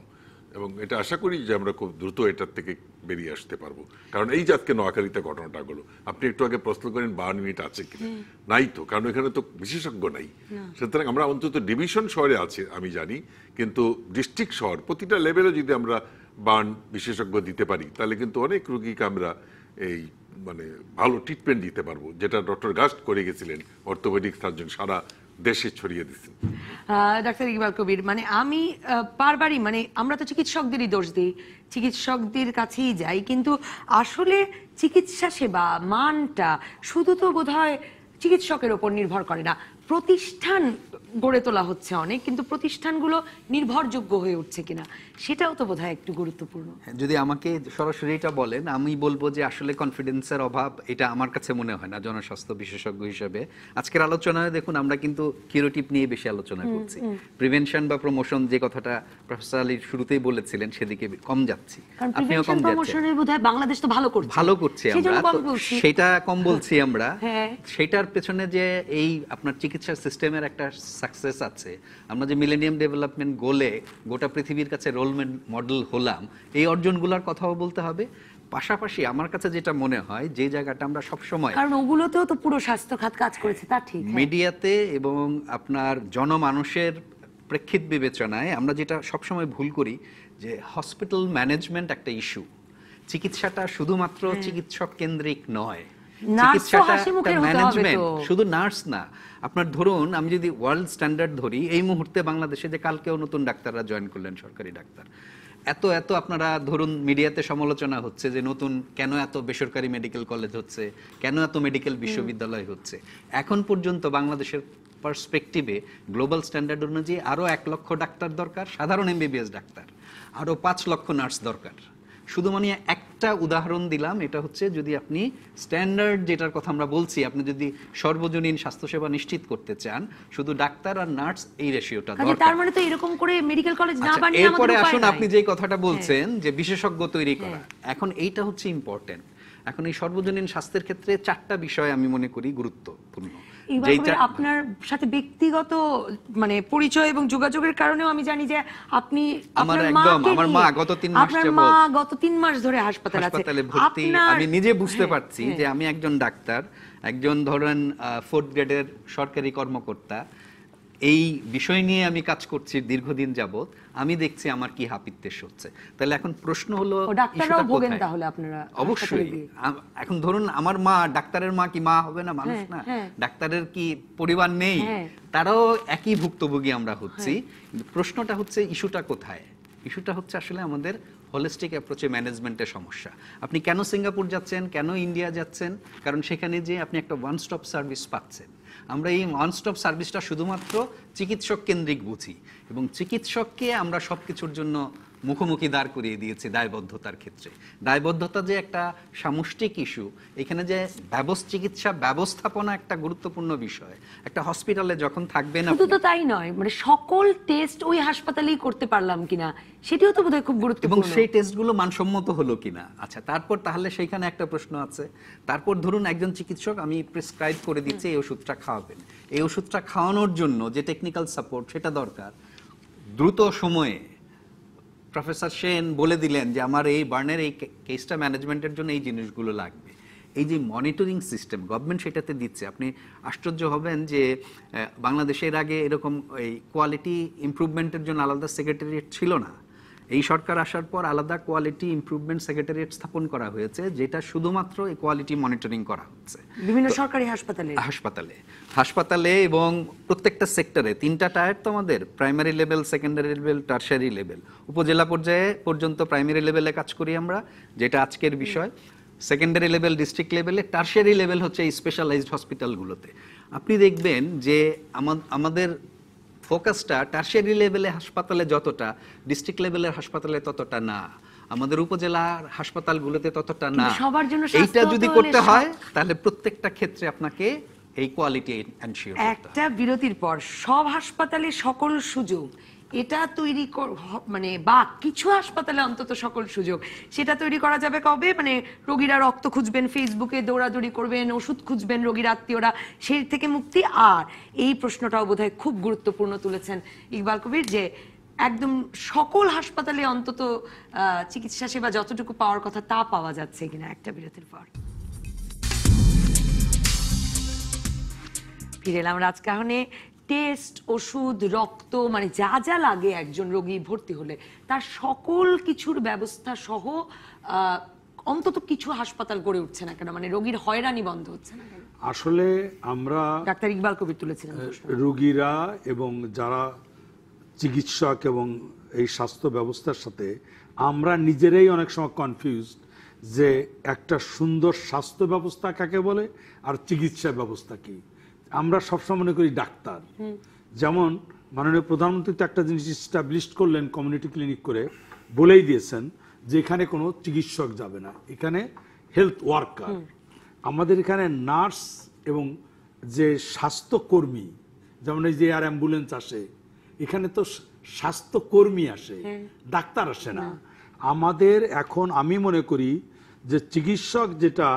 এবং এটা আশা করি যে আমরা খুব দ্রুত এটার থেকে বেরিয়ে আসতে পারবো। কারণ এই যে আজকে নোয়াখালীতে ঘটনাটা হলো, আপনি একটু আগে প্রশ্ন করেন বার্ন ইউনিট আছে কিনা, নাই তো, কারণ এখানে তো বিশেষজ্ঞ নাই। সুতরাং আমরা অন্তত ডিভিশন শহরে আছে আমি জানি, কিন্তু ডিস্ট্রিক্ট শহর প্রতিটা লেভেলে যদি আমরা বার্ন বিশেষজ্ঞ দিতে পারি, তাহলে কিন্তু অনেক রোগীকে আমরা এই মানে ভালো ট্রিটমেন্ট দিতে পারবো, যেটা ডক্টর গাস্ট করে গেছিলেন, অর্থোপেডিক সার্জন সারা দেশে ছড়িয়ে দিচ্ছেন। ডাক্তার ইকবাল কবির, মানে আমি বারবারই, মানে আমরা তো চিকিৎসকদেরই দোষ দিই, চিকিৎসকদের কাছেই যাই, কিন্তু আসলে চিকিৎসা সেবা মানটা শুধু তো বোধহয় চিকিৎসকের ওপর নির্ভর করে না, প্রতিষ্ঠান গড়ে তোলা হচ্ছে অনেক, কিন্তু প্রতিষ্ঠানগুলো নির্ভরযোগ্য হয়ে উঠছে কিনা সেটাও তো বোধহয় একটু গুরুত্বপূর্ণ। যদি আমাকে সরাসরি এটা বলেন, আমি বলবো যে আসলে কনফিডেন্সের অভাব, এটা আমার কাছে মনে হয় না জনস্বাস্থ্য বিশেষজ্ঞ হিসেবে। আজকের আলোচনায় দেখুন আমরা কিন্তু কিউরেটিভ নিয়ে বেশি আলোচনা করছি, প্রিভেনশন বা প্রমোশন যে কথাটা প্রফেসর আলী শুরুতেই বলেছিলেন সেদিকে কম যাচ্ছি, আপনিও কম যাচ্ছেন। বোধহয় বাংলাদেশ তো ভালো করছে আমরা, সেটা কম বলছি আমরা। সেটার পেছনে যে এই আপনার চিকিৎসা সিস্টেমের একটা সাকসেস আছে, আমরা যে মিলেনিয়াম ডেভেলপমেন্ট গোলে গোটা পৃথিবীর কাছে রোল মডেল হলাম, এই অর্জনগুলোর কথাও বলতে হবে। পাশাপাশি আমার কাছে যেটা মনে হয়, যে জায়গাটা আমরা সবসময়, কারণ ওগুলোতেও তো পুরো স্বাস্থ্য খাত কাজ করেছে, তা ঠিক, মিডিয়াতে এবং আপনার জনমানুষের প্রেক্ষিত বিবেচনায় আমরা যেটা সবসময় ভুল করি, যে হসপিটাল ম্যানেজমেন্ট একটা ইস্যু, চিকিৎসাটা শুধুমাত্র চিকিৎসক কেন্দ্রিক নয়, নার্সও হাসি মুখের হতে হবে ম্যানেজমেন্ট, তো। শুধু নার্স না, আপনার ধরুন আমি যদি ওয়ার্ল্ড স্ট্যান্ডার্ড ধরি, এই মুহূর্তে বাংলাদেশে যে কালকেও নতুন ডাক্তাররা জয়েন করলেন, সরকারি ডাক্তার, এত আপনারা ধরুন মিডিয়াতে সমালোচনা হচ্ছে যে নতুন কেন এত বেসরকারি মেডিকেল কলেজ হচ্ছে, কেন এত মেডিকেল বিশ্ববিদ্যালয় হচ্ছে। এখন পর্যন্ত বাংলাদেশের পার্সপেক্টিভে গ্লোবাল স্ট্যান্ডার্ড অনুযায়ী আরও 1 লক্ষ ডাক্তার দরকার, সাধারণ এমবিবিএস ডাক্তার, আরও 5 লক্ষ নার্স দরকার। শুধু মানে একটা উদাহরণ দিলাম, এটা হচ্ছে যদি আপনি স্ট্যান্ডার্ড যেটার কথা আমরা বলছি, আপনি যদি সর্বজনীন স্বাস্থ্যসেবা নিশ্চিত করতে চান, শুধু ডাক্তার আর নার্স এই রেশিওটা দরকার। তার মানে তো এরকম করে মেডিকেল কলেজ না আচ্ছা, বানিয়ে আমাদের এরপরে উপায় আসুন নাই। আপনি যে কথাটা বলছেন যে বিশেষজ্ঞ তৈরি করা, এখন এইটা হচ্ছে ইম্পর্টেন্ট। এখন এই সর্বজনীন স্বাস্থ্যের ক্ষেত্রে 4টা বিষয় আমি মনে করি গুরুত্বপূর্ণ। আপনার সাথে ব্যক্তিগত মানে পরিচয় এবং যোগাযোগের কারণেও আমি জানি যে আপনি আমার মা গত 3 মাস আপনার মা গত 3 মাস ধরে হাসপাতালে ভর্তি। আমি নিজে বুঝতে পারছি যে আমি একজন ডাক্তার, একজন ধরেন 4th গ্রেডের সরকারি কর্মকর্তা, এই বিষয় নিয়ে আমি কাজ করছি দীর্ঘদিন যাবত, আমি দেখছি আমার কি হাপিত্যেশ হচ্ছে। তাহলে এখন প্রশ্ন হলো ডাক্তাররাও ভোগেন তাহলে আপনারা? অবশ্যই। এখন ধরুন আমার মা, ডাক্তারের মা কি মা হবে না, মানুষ না? ডাক্তারের কি পরিবার নেই? তারাও একই ভুক্তভোগী আমরা হচ্ছি। প্রশ্নটা হচ্ছে ইস্যুটা কোথায়? ইস্যুটা হচ্ছে আসলে আমাদের হোলিস্টিক অ্যাপ্রোচে ম্যানেজমেন্টের সমস্যা। আপনি কেন সিঙ্গাপুর যাচ্ছেন, কেন ইন্ডিয়া যাচ্ছেন? কারণ সেখানে যে আপনি একটা ওয়ান স্টপ সার্ভিস পাচ্ছেন। আমরা এই ওয়ান স্টপ সার্ভিসটা শুধুমাত্র চিকিৎসক কেন্দ্রিক বুঝি, এবং চিকিৎসককে আমরা সব কিছুর জন্য মুখোমুখি দাঁড় করিয়ে দিয়েছি দায়বদ্ধতার ক্ষেত্রে। দায়বদ্ধতা যে একটা সামষ্টিক ইস্যু, এখানে যে চিকিৎসা ব্যবস্থাপনা একটা গুরুত্বপূর্ণ বিষয়। একটা হসপিটালে যখন থাকবেন, শুধু তো তাই নয়, মানে সকল টেস্ট ওই হাসপাতালেই করতে পারলাম কিনা সেটিও তো বোধহয় খুব গুরুত্বপূর্ণ, এবং সেই টেস্টগুলো মানসম্মত হলো কিনা। আচ্ছা, তারপর তাহলে সেইখানে একটা প্রশ্ন আছে। তারপর ধরুন একজন চিকিৎসক আমি প্রেসক্রাইব করে দিচ্ছি এই ওষুধটা খাওয়াবেন, এই ওষুধটা খাওয়ানোর জন্য যে টেকনিক্যাল সাপোর্ট সেটা দরকার। দ্রুত সময়ে প্রফেসর সেন বলে দিলেন যে আমার এই বার্নের এই কেসটা ম্যানেজমেন্টের জন্য এই জিনিসগুলো লাগবে। এই যে মনিটরিং সিস্টেম গভর্নমেন্ট সেটাতে দিচ্ছে, আপনি আশ্চর্য হবেন যে বাংলাদেশের আগে এরকম এই কোয়ালিটি ইমপ্রুভমেন্টের জন্য আলাদা সেক্রেটারিয়েট ছিল না। এই সরকার আসার পর আলাদা কোয়ালিটি ইমপ্রুভমেন্ট সেক্রেটারিয়েট স্থাপন করা হয়েছে, যেটা শুধুমাত্র এই কোয়ালিটি মনিটরিং করা হচ্ছে বিভিন্ন সরকারি হাসপাতালে এবং প্রত্যেকটা সেক্টরে। 3টা টায়ার তো আমাদের, primary level, secondary level, tertiary level. Upazila পর্যায়ে পর্যন্ত প্রাইমারি লেভেলে কাজ করি আমরা, যেটা আজকের বিষয়। সেকেন্ডারি লেভেল, ডিস্ট্রিক্ট লেভেলে, টারশারি লেভেল হচ্ছে এই স্পেশালাইজড হসপিটালগুলোতে। আপনি দেখবেন যে আমাদের ফোকাসটা টারশারি লেভেলে হাসপাতালে যতটা, ডিস্ট্রিক্ট লেভেলের হাসপাতালে ততটা না, আমাদের উপজেলার হাসপাতালগুলোতে ততটা না। সবার জন্য এইটা যদি করতে হয় তাহলে প্রত্যেকটা ক্ষেত্রে আপনাকে এই কোয়ালিটি এনশিওর করতে হবে। একটা বিরতির পর সব হাসপাতালে সকল সুযোগ এটা তৈরি মানে বা কিছু হাসপাতালে অন্তত সকল সুযোগ সেটা তৈরি করা যাবে কবে? মানে রোগীরা রক্ত খুঁজবেন, ফেসবুকে দৌড়াদৌড়ি করবেন, ওষুধ খুঁজবেন রোগীর আত্মীয়রা, সেই থেকে মুক্তি। আর এই প্রশ্নটাও বোধহয় খুব গুরুত্বপূর্ণ তুলেছেন ইকবাল কবির, যে একদম সকল হাসপাতালে অন্তত চিকিৎসা সেবা যতটুকু পাওয়ার কথা তা পাওয়া যাচ্ছে কিনা। একটা বিরতির পর ফিরে এলাম রাজকাহনে। টেস্ট, ওষুধ, রক্ত, মানে যা যা লাগে একজন রোগী ভর্তি হলে তার সকল কিছুর ব্যবস্থা সহ অন্তত কিছু হাসপাতাল গড়ে উঠছে না কেন? মানে রোগীর হয়রানি বন্ধ হচ্ছে না কেন? আসলে আমরা ডাক্তার ইকবাল কবির তুলেছিলেন রোগীরা এবং যারা চিকিৎসক এবং এই স্বাস্থ্য ব্যবস্থার সাথে আমরা নিজেরাই অনেক সময় কনফিউজড যে একটা সুন্দর স্বাস্থ্য ব্যবস্থা কাকে বলে আর চিকিৎসা ব্যবস্থা কি। আমরা সবসময় মনে করি ডাক্তার, যেমন মাননীয় প্রধানমন্ত্রী তো একটা জিনিস এস্টাবলিশ করলেন কমিউনিটি ক্লিনিক করে, বলেই দিয়েছেন যে এখানে কোনো চিকিৎসক যাবে না, এখানে হেলথ ওয়ার্কার। আমাদের এখানে নার্স এবং যে স্বাস্থ্যকর্মী, যেমন এই যে এয়ার অ্যাম্বুলেন্স আসে, এখানে তো স্বাস্থ্যকর্মী আসে, ডাক্তার আসে না। আমাদের এখন আমি মনে করি যে চিকিৎসক যেটা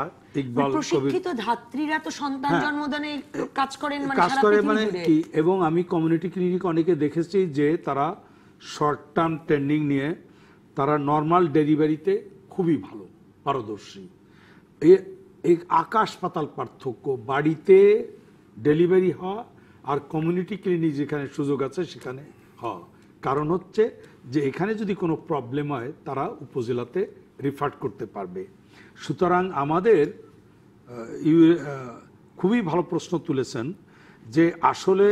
প্রশিক্ষিত ধাত্রীরা তো সন্তান জন্মদানে কাজ করেন, মানে কি, এবং আমি কমিউনিটি ক্লিনিক অনেকে দেখেছি যে তারা শর্ট টার্ম ট্রেনিং নিয়ে তারা নর্মাল ডেলিভারিতে খুবই ভালো পারদর্শী। এই আকাশ পাতাল পার্থক্য বাড়িতে ডেলিভারি হওয়া আর কমিউনিটি ক্লিনিক যেখানে সুযোগ আছে সেখানে হওয়া। কারণ হচ্ছে যে এখানে যদি কোনো প্রবলেম হয় তারা উপজেলাতে রিফার করতে পারবে। সুতরাং আমাদের খুবই ভালো প্রশ্ন তুলেছেন যে আসলে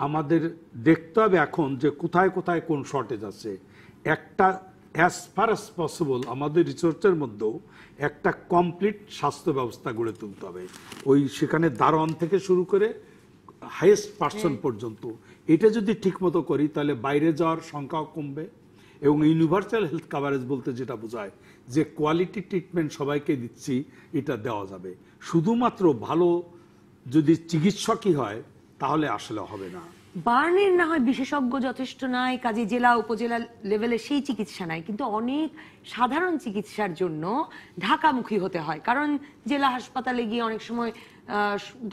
আমাদের দেখতে হবে এখন যে কোথায় কোথায় কোন শর্টেজ আছে। একটা অ্যাজ ফার অ্যাজ পসিবল আমাদের রিসার্চের মধ্যেও একটা কমপ্লিট স্বাস্থ্য ব্যবস্থা গড়ে তুলতে হবে, ওই সেখানে দারোয়ান থেকে শুরু করে হাইয়েস্ট পার্সন পর্যন্ত। এটা যদি ঠিকমতো করি তাহলে বাইরে যাওয়ার সংখ্যাও কমবে এবং ইউনিভার্সাল হেলথ কাভারেজ বলতে যেটা বোঝায় যে কোয়ালিটি ট্রিটমেন্ট সবাইকে দিচ্ছি, এটা দেওয়া যাবে। শুধুমাত্র ভালো যদি চিকিৎসকই হয় তাহলে আসলে হবে না। বার্নের না হয় বিশেষজ্ঞ যথেষ্ট নাই, কাজে জেলা উপজেলা লেভেলে সেই চিকিৎসা নাই, কিন্তু অনেক সাধারণ চিকিৎসার জন্য ঢাকামুখী হতে হয়। কারণ জেলা হাসপাতালে গিয়ে অনেক সময়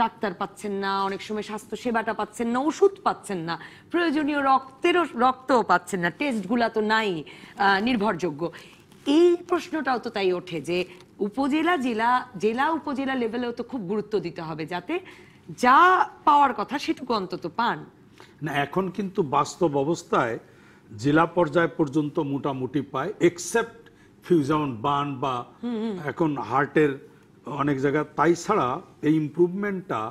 ডাক্তার পাচ্ছেন না, অনেক সময় স্বাস্থ্য সেবাটা পাচ্ছেন না, ওষুধ পাচ্ছেন না, প্রয়োজনীয় রক্তও পাচ্ছেন না, টেস্টগুলা তো নাই নির্ভরযোগ্য। এই প্রশ্নটাও তো তাই ওঠে যে উপজেলা জেলা উপজেলা লেভেলেও তো খুব গুরুত্ব দিতে হবে যাতে যা পাওয়ার কথা সেটুকু অন্তত পান। না, এখন কিন্তু বাস্তব অবস্থায় জেলা পর্যায় পর্যন্ত মোটামুটি পায়, এক্সেপ্ট ফিউ যেমন বান বা এখন হার্টের অনেক জায়গায়। তাই ছাড়া এই ইমপ্রুভমেন্টটা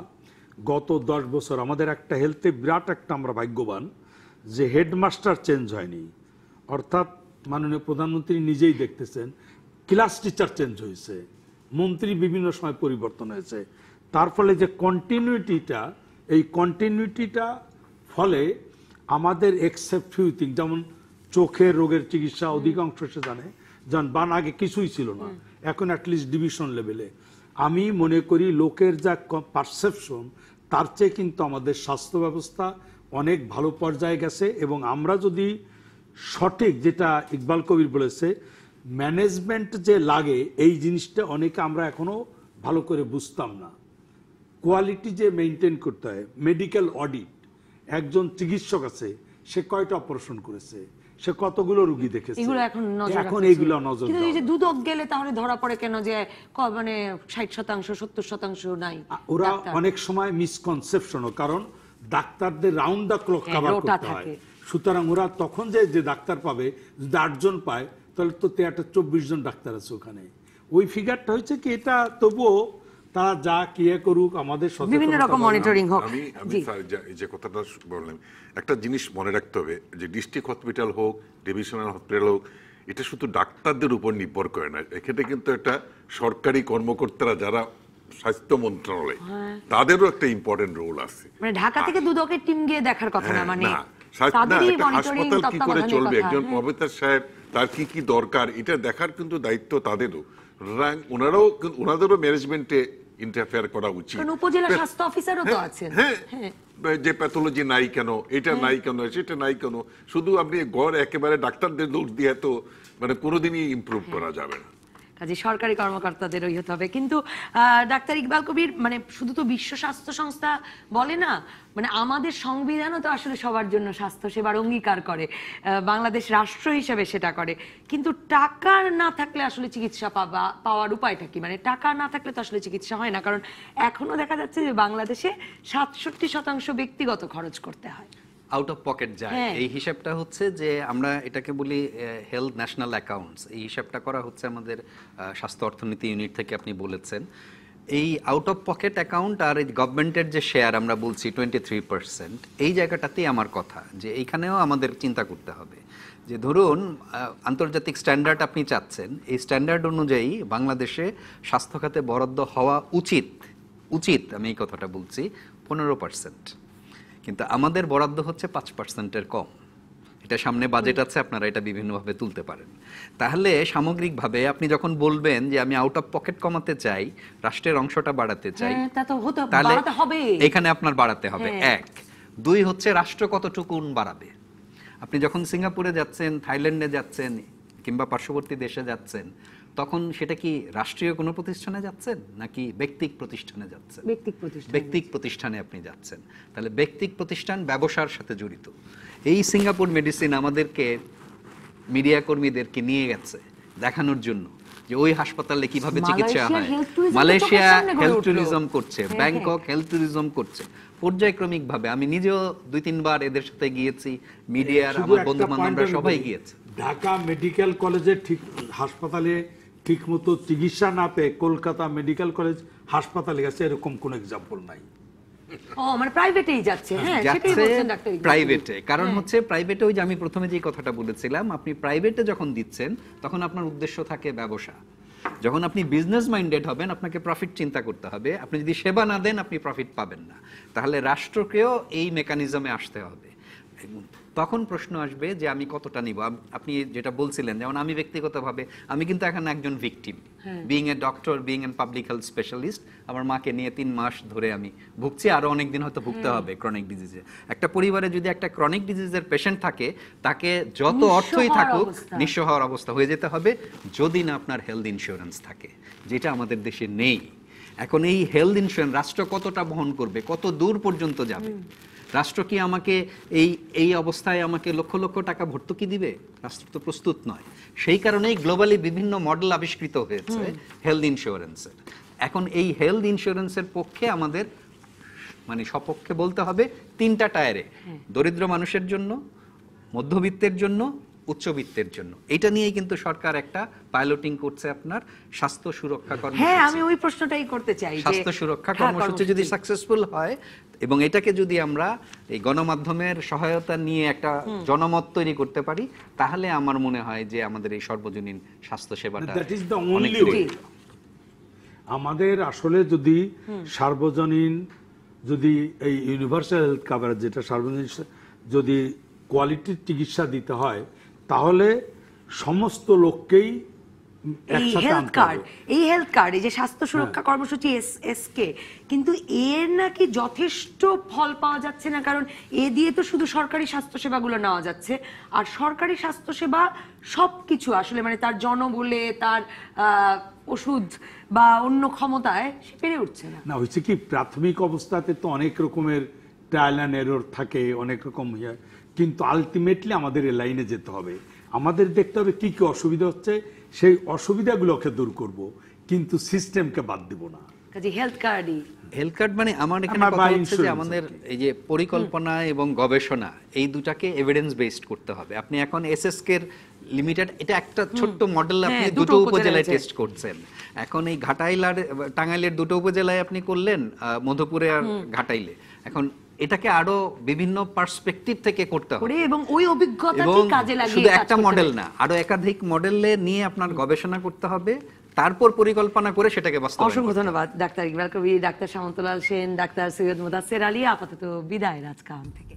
গত 10 বছর আমাদের একটা হেলথে বিরাট একটা আমরা ভাগ্যবান যে হেডমাস্টার চেঞ্জ হয়নি, অর্থাৎ মাননীয় প্রধানমন্ত্রী নিজেই দেখতেছেন ক্লাস টিচার চেঞ্জ হয়েছে, মন্ত্রী বিভিন্ন সময় পরিবর্তন হয়েছে। তার ফলে যে কন্টিনিউটিটা, এই কন্টিনিউটিটা ফলে আমাদের এক্সেপ্ট ফিউ থিং, যেমন চোখের রোগের চিকিৎসা অধিকাংশ সে জানে, যেমন বান আগে কিছুই ছিল না, এখন অ্যাটলিস্ট ডিভিশন লেভেলে। আমি মনে করি লোকের যা পারসেপশন তার চেয়ে কিন্তু আমাদের স্বাস্থ্য ব্যবস্থা অনেক ভালো পর্যায়ে গেছে। এবং আমরা যদি সঠিক, যেটা ইকবাল কবির বলেছে, ম্যানেজমেন্ট যে লাগে এই জিনিসটা অনেকে আমরা এখনো ভালো করে বুঝতাম না। কোয়ালিটি যে মেনটেন করতে হয়, মেডিকেল অডিট, একজন চিকিৎসক আছে সে কয়টা অপারেশন করেছে, সে কতগুলো রোগী দেখেছে, এগুলো এখন এইগুলো নজর কিন্তু এই যে দেওয়া। দুদক গেলে তাহলে ধরা পড়ে কেন যে মানে 60% 70% নাই? ওরা ডাক্তার। অনেক সময় মিসকনসেপশনও, কারণ ডাক্তারদের round the clock cover rota করতে হয়, থাকে। সুতরাং ওরা তখন যে ডাক্তার পাবে, যদি 8 জন পায় তাহলে তো 24 জন ডাক্তার আছে ওখানে। ওই ফিগারটা হচ্ছে কি, এটা তবুও তারা যা কিয়ে করুক আমাদের বিভিন্ন রকম মনিটরিং হোক। আমি জি, স্যার যে কথাটা বললাম, একটা জিনিস মনে রাখতে হবে যে ডিস্ট্রিক্ট হসপিটাল হোক, ডিভিশনাল হসপিটাল হোক, এটা শুধু ডাক্তারদের উপর নির্ভর করে না, এখানে কিন্তু একটা সরকারি কর্মকর্তারা যারা স্বাস্থ্য মন্ত্রণালয়, তাদেরও একটা ইম্পর্টেন্ট রোল আছে। মানে ঢাকা থেকে দুদকের টিম গিয়ে দেখার কথা না, মানে না, তাদেরই একটা মনিটরিং হাসপাতাল কি করে চলবে, তত্ত্বাবধানের একজন কথা। প্রফেসর সাহেব তার কি কি দরকার এটা দেখার কিন্তু দায়িত্ব তাদেরও। ওনাদেরও ম্যানেজমেন্টে ইন্টারফেয়ার করা উচিত। কারণ উপজেলা স্বাস্থ্য অফিসারও তো আছেন। হ্যাঁ, যে প্যাথোলজি নাই কেন, এটা নাই কেন, সেটা নাই কেন, শুধু আপনি গড় একেবারে ডাক্তারদের দোষ দিয়ে তো মানে কোনোদিনই ইমপ্রুভ করা যাবে না। কাজে সরকারি কর্মকর্তাদেরই হতে হবে। কিন্তু ডাক্তার ইকবাল কবির, মানে শুধু তো বিশ্ব স্বাস্থ্য সংস্থা বলে না, মানে আমাদের সংবিধানও তো আসলে সবার জন্য স্বাস্থ্য সেবার অঙ্গীকার করে, বাংলাদেশ রাষ্ট্র হিসেবে সেটা করে। কিন্তু টাকা না থাকলে আসলে চিকিৎসা পাওয়ার উপায়টা কি? মানে টাকা না থাকলে তো আসলে চিকিৎসা হয় না, কারণ এখনো দেখা যাচ্ছে যে বাংলাদেশে 67% ব্যক্তিগত খরচ করতে হয়, আউট অফ পকেট যায়। হ্যাঁ। এই হিসাবটা হচ্ছে যে আমরা এটাকে বলি হেলথ ন্যাশনাল অ্যাকাউন্টস। এই হিসাবটা করা হচ্ছে আমাদের স্বাস্থ্য অর্থনীতি ইউনিট থেকে, আপনি বলেছেন। এই আউট অফ পকেট অ্যাকাউন্ট আর এই গভর্নমেন্টের যে শেয়ার আমরা বলছি 23%, এই জায়গাটাতেই আমার কথা যে এইখানেও আমাদের চিন্তা করতে হবে যে ধরুন আন্তর্জাতিক স্ট্যান্ডার্ড আপনি চাচ্ছেন, এই স্ট্যান্ডার্ড অনুযায়ী বাংলাদেশে স্বাস্থ্য খাতে বরাদ্দ হওয়া উচিত, আমি এই কথাটা বলছি 15%, কিন্তু আমাদের বরাদ্দ হচ্ছে 5%-এর কম। এটা সামনে বাজেট আছে, আপনারা এটা বিভিন্নভাবে তুলতে পারেন। তাহলে সামগ্রিকভাবে আপনি যখন বলবেন যে আমি আউট অফ পকেট কমাতে চাই, রাষ্ট্রের অংশটা বাড়াতে চাই, হ্যাঁ, তা তো তাহলে বাড়াতে হবে। এখানে আপনার বাড়াতে হবে। হ্যাঁ। 1, 2 হচ্ছে রাষ্ট্র কতটুকুন বাড়াবে। আপনি যখন সিঙ্গাপুরে যাচ্ছেন, থাইল্যান্ডে যাচ্ছেন কিংবা পার্শ্ববর্তী দেশে যাচ্ছেন, তখন সেটা কি রাষ্ট্রীয় কোনো প্রতিষ্ঠানে যাচ্ছেন নাকি ব্যক্তিক প্রতিষ্ঠানে যাচ্ছেন? ব্যক্তিক প্রতিষ্ঠানে আপনি যাচ্ছেন। তাহলে ব্যক্তিক প্রতিষ্ঠান ব্যবসার সাথে জড়িত। এই সিঙ্গাপুর মেডিসিন আমাদেরকে মিডিয়া কর্মীদেরকে নিয়ে গেছে দেখানোর জন্য যে ওই হাসপাতালে কিভাবে চিকিৎসা হয়। মালয়েশিয়া হেলথ ট্যুরিজম করছে, ব্যাংকক হেলথ ট্যুরিজম করছে পর্যায়ক্রমিকভাবে। আমি নিজেও 2-3 বার এদের সাথে গিয়েছি, মিডিয়ার আমার বন্ধু বান্ধবরা সবাই গিয়েছে। ঢাকা মেডিকেল কলেজের ঠিক হাসপাতালে ঠিকমতো চিকিৎসা না পেয়ে কলকাতা মেডিকেল কলেজ হাসপাতালে গেছে এরকম কোনো এক্সাম্পল নাই। ও মানে প্রাইভেটেই যাচ্ছে, হ্যাঁ সেটাই যাচ্ছে বলছেন ডাক্তার ইকবাল। প্রাইভেটে, কারণ হচ্ছে প্রাইভেটে ওই যে আমি প্রথমে যে কথাটা বলেছিলাম, আপনি প্রাইভেটে যখন দিচ্ছেন তখন আপনার উদ্দেশ্য থাকে ব্যবসা। যখন আপনি বিজনেস মাইন্ডেড হবেন আপনাকে প্রফিট চিন্তা করতে হবে। আপনি যদি সেবা না দেন আপনি প্রফিট পাবেন না। তাহলে রাষ্ট্রকেও এই মেকানিজমে আসতে হবে। তখন প্রশ্ন আসবে যে আমি কতটা নিব। আপনি যেটা বলছিলেন, যেমন আমি ব্যক্তিগতভাবে আমি কিন্তু এখন একজন victim, being a doctor, being a public health specialist. আমার মাকে নিয়ে 3 মাস ধরে আমি ভুগছি, আরো অনেক দিন হয়তো ভুগতে হবে ক্রনিক ডিজিজে। একটা পরিবারে যদি একটা ক্রনিক ডিজিজের পেশেন্ট থাকে, তাকে যত অর্থই থাকুক নিঃস্ব হওয়ার অবস্থা হয়ে যেতে হবে যদি না আপনার হেলথ ইন্স্যুরেন্স থাকে, যেটা আমাদের দেশে নেই। এখন এই হেলথ ইন্স্যুরেন্স রাষ্ট্র কতটা বহন করবে, কত দূর পর্যন্ত যাবে? রাষ্ট্র কি আমাকে এই অবস্থায় আমাকে লক্ষ লক্ষ টাকা ভর্তুকি দিবে? রাষ্ট্র তো প্রস্তুত নয়। সেই কারণেই গ্লোবালি বিভিন্ন মডেল আবিষ্কৃত হয়েছে হেলথ ইন্স্যুরেন্সের। এখন এই হেলথ ইন্স্যুরেন্সের পক্ষে আমাদের মানে সপক্ষে বলতে হবে 3টা টায়ারে, দরিদ্র মানুষের জন্য, মধ্যবিত্তের জন্য, উচ্চবিত্তের জন্য। এটা নিয়েই কিন্তু সরকার একটা পাইলটিং করছে আপনার স্বাস্থ্য সুরক্ষা কর্মসূচি। হ্যাঁ আমি ওই প্রশ্নটাই করতে চাই যে স্বাস্থ্য সুরক্ষা কর্মসূচি যদি সাকসেসফুল হয় এবং এটাকে যদি আমরা এই গণমাধ্যমের সহায়তা নিয়ে একটা জনমত তৈরি করতে পারি, তাহলে আমার মনে হয় যে আমাদের এই সর্বজনীন স্বাস্থ্য সেবাটা that is the only way. আমাদের আসলে যদি সার্বজনীন, যদি এই ইউনিভার্সাল হেলথ কভারেজ, যেটা সার্বজনীন, যদি কোয়ালিটির চিকিৎসা দিতে হয় তাহলে সমস্ত লোককেই এই হেলথ কার্ড, এই হেলথ কার্ড, এই যে স্বাস্থ্য সুরক্ষা কর্মসূচি এসকে, কিন্তু এর নাকি যথেষ্ট ফল পাওয়া যাচ্ছে না। কারণ এ দিয়ে তো শুধু সরকারি স্বাস্থ্যসেবাগুলো নেওয়া যাচ্ছে, আর সরকারি স্বাস্থ্যসেবা সবকিছু আসলে মানে তার জনবলে, তার ওষুধ বা অন্য ক্ষমতায় সে পেরে উঠছে না। না, হচ্ছে কি প্রাথমিক অবস্থাতে তো অনেক রকমের ট্রায়াল অ্যান্ড এরর থাকে, অনেক রকম কিন্তু আলটিমেটলি আমাদের এই লাইনে যেতে হবে। আমাদের দেখতে হবে কি কি অসুবিধা হচ্ছে, সেই অসুবিধাগুলোকে দূর করব, কিন্তু সিস্টেমকে বাদ দিব না। কাজে হেলথ কার্ডই, হেলথ কার্ড মানে আমার এখানে কথা হচ্ছে যে আমাদের এই যে পরিকল্পনা এবং গবেষণা এই দুটাকে এভিডেন্স বেসড করতে হবে। আপনি এখন এসএসকে এর লিমিটেড, এটা একটা ছোট্ট মডেল, আপনি দুটো উপজেলায় টেস্ট করছেন। এখন এই ঘাটাইল আর টাঙ্গাইলের দুটো উপজেলায় আপনি করলেন, মধুপুরে আর ঘাটাইলে। এখন এটাকে আরো বিভিন্ন পার্সপেক্টিভ থেকে করতে হবে এবং ওই অভিজ্ঞতাকে কাজে লাগিয়ে শুধু একটা মডেল না, আরো একাধিক মডেলে নিয়ে আপনার গবেষণা করতে হবে, তারপর পরিকল্পনা করে সেটাকে বাস্তবায়ন। অসংখ্য ধন্যবাদ ডাক্তার ইকবাল কবির, ডাক্তার সামন্তলাল সেন, ডাক্তার সৈয়দ মুদাসসির আলী। আপাতত বিদায় রাজকাহন থেকে।